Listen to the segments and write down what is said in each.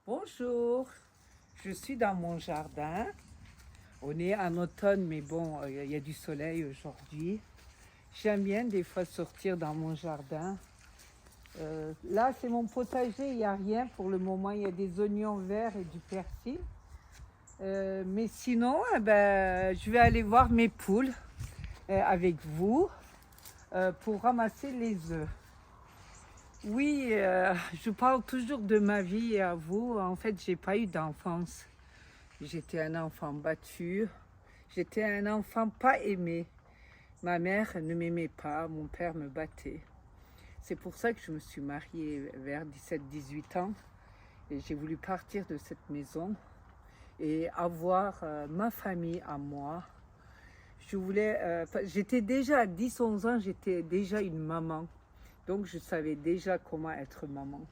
Bonjour, je suis dans mon jardin. On est en automne, mais bon, il y a du soleil aujourd'hui. J'aime bien des fois sortir dans mon jardin. Là, c'est mon potager, il n'y a rien pour le moment. Il y a des oignons verts et du persil. Mais sinon, je vais aller voir mes poules avec vous pour ramasser les œufs. Oui, je parle toujours de ma vie à vous. En fait, j'ai pas eu d'enfance. J'étais un enfant battu. J'étais un enfant pas aimé. Ma mère ne m'aimait pas, mon père me battait. C'est pour ça que je me suis mariée vers 17-18 ans. Et j'ai voulu partir de cette maison et avoir ma famille à moi. J'étais déjà à 10-11 ans, j'étais déjà une maman. Donc je savais déjà comment être maman.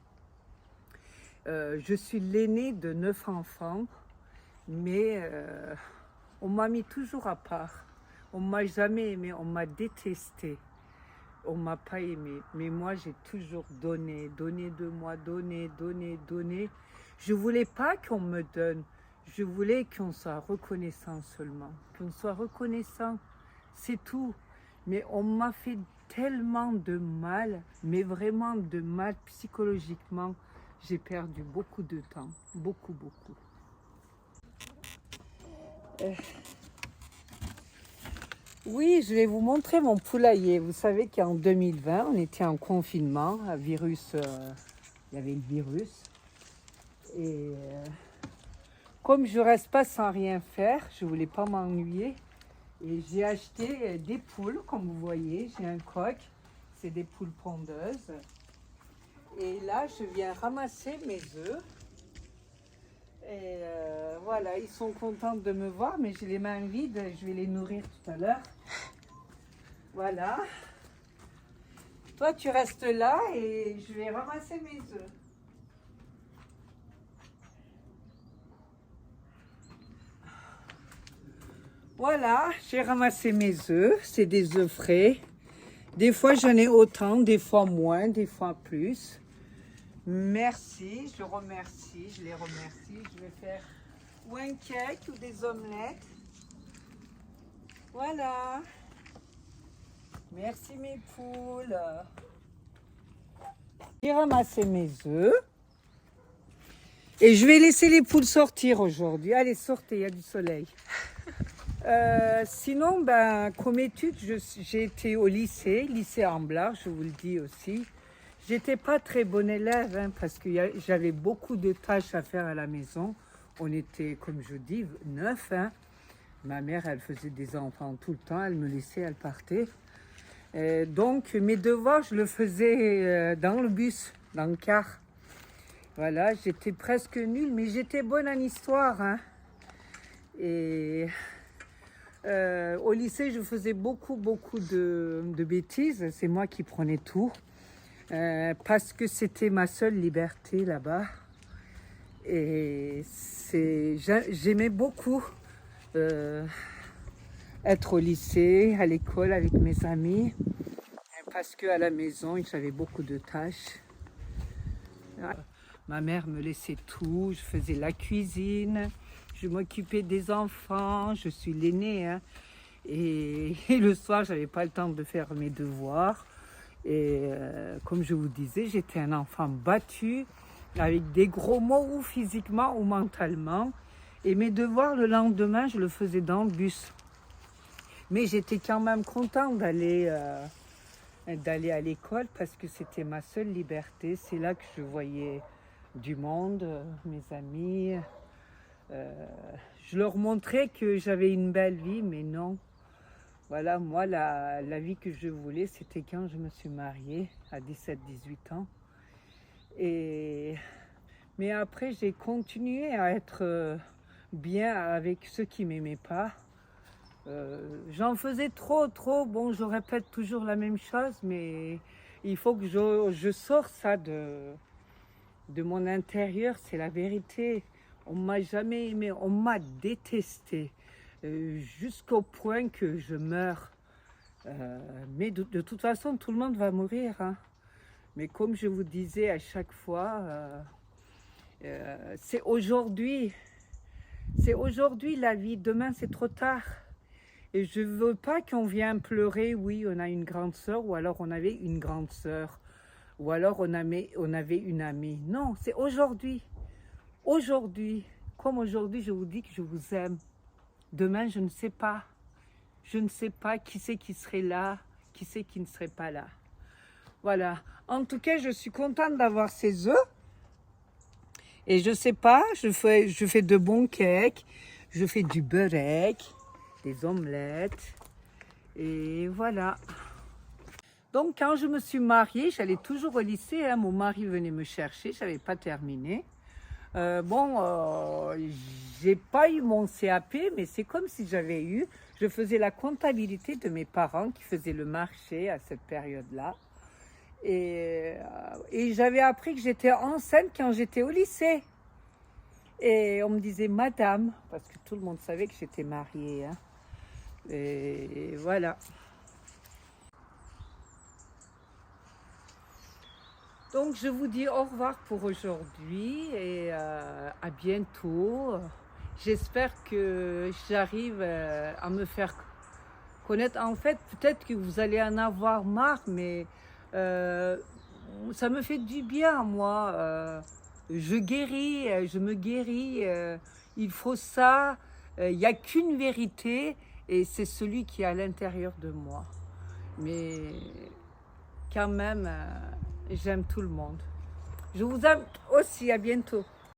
Je suis l'aînée de 9 enfants, mais on m'a mis toujours à part. On m'a jamais aimé, on m'a détesté. On m'a pas aimé. Mais moi, j'ai toujours donné de moi, donné. Je voulais pas qu'on me donne. Je voulais qu'on soit reconnaissant seulement. Qu'on soit reconnaissant, c'est tout. Mais on m'a fait tellement de mal, mais vraiment de mal psychologiquement. J'ai perdu beaucoup de temps, beaucoup. Oui, je vais vous montrer mon poulailler. Vous savez qu'en 2020, on était en confinement, il y avait le virus. Et comme je reste pas sans rien faire, je voulais pas m'ennuyer. Et j'ai acheté des poules, comme vous voyez. J'ai un coq, c'est des poules pondeuses. Et là, je viens ramasser mes œufs. Et voilà, ils sont contents de me voir, mais j'ai les mains vides. Je vais les nourrir tout à l'heure. Voilà. Toi, tu restes là et je vais ramasser mes œufs. Voilà, j'ai ramassé mes œufs. C'est des œufs frais. Des fois, j'en ai autant, des fois moins, des fois plus. Merci, je remercie, je les remercie. Je vais faire ou un cake ou des omelettes. Voilà. Merci mes poules. J'ai ramassé mes œufs. Et je vais laisser les poules sortir aujourd'hui. Allez, sortez, il y a du soleil. Sinon, comme étude, j'ai été au lycée Amblard, je vous le dis aussi. J'étais pas très bonne élève parce que j'avais beaucoup de tâches à faire à la maison. On était, comme je dis, 9. Ma mère, elle faisait des enfants tout le temps, elle me laissait, elle partait. Donc, mes devoirs, je le faisais dans le bus, dans le car. Voilà, j'étais presque nulle, mais j'étais bonne en histoire. Et au lycée, je faisais beaucoup de bêtises. C'est moi qui prenais tout. Parce que c'était ma seule liberté là-bas. Et j'aimais beaucoup être au lycée, à l'école avec mes amis. Parce qu'à la maison, j'avais beaucoup de tâches. Ma mère me laissait tout. Je faisais la cuisine. Je m'occupais des enfants. Je suis l'aînée. Et le soir, j'avais pas le temps de faire mes devoirs. Et comme je vous disais, j'étais un enfant battu, avec des gros mots ou physiquement ou mentalement. Et mes devoirs, le lendemain, je le faisais dans le bus. Mais j'étais quand même contente d'aller à l'école parce que c'était ma seule liberté. C'est là que je voyais du monde, mes amis. Je leur montrais que j'avais une belle vie, mais non. Voilà, moi, la vie que je voulais, c'était quand je me suis mariée à 17-18 ans. Mais après, j'ai continué à être bien avec ceux qui ne m'aimaient pas. J'en faisais trop. Bon, je répète toujours la même chose, mais il faut que je sorte ça de mon intérieur. C'est la vérité. On ne m'a jamais aimé, on m'a détesté. Jusqu'au point que je meurs. Mais de toute façon, tout le monde va mourir. Mais comme je vous disais à chaque fois, C'est aujourd'hui. C'est aujourd'hui la vie. Demain, c'est trop tard. Et je ne veux pas qu'on vienne pleurer. Oui, on a une grande sœur, ou alors on avait une grande sœur, ou alors on avait une amie. Non, c'est aujourd'hui. Aujourd'hui, comme aujourd'hui, je vous dis que je vous aime. Demain, je ne sais pas. Je ne sais pas qui c'est qui serait là, qui c'est qui ne serait pas là. Voilà. En tout cas, je suis contente d'avoir ces œufs. Et je sais pas, je fais de bons cakes, je fais du beurre, des omelettes. Et voilà. Donc, quand je me suis mariée, j'allais toujours au lycée. Hein, mon mari venait me chercher, je n'avais pas terminé. J'ai pas eu mon CAP, mais c'est comme si j'avais eu. Je faisais la comptabilité de mes parents qui faisaient le marché à cette période-là. Et j'avais appris que j'étais enceinte quand j'étais au lycée. Et on me disait madame, parce que tout le monde savait que j'étais mariée. Hein. Et voilà. Donc je vous dis au revoir pour aujourd'hui et à bientôt. J'espère que j'arrive à me faire connaître. En fait, peut-être que vous allez en avoir marre, mais ça me fait du bien, moi. Je guéris, je me guéris. Il faut ça. Il n'y a qu'une vérité et c'est celui qui est à l'intérieur de moi. Mais quand même, j'aime tout le monde. Je vous aime aussi. À bientôt.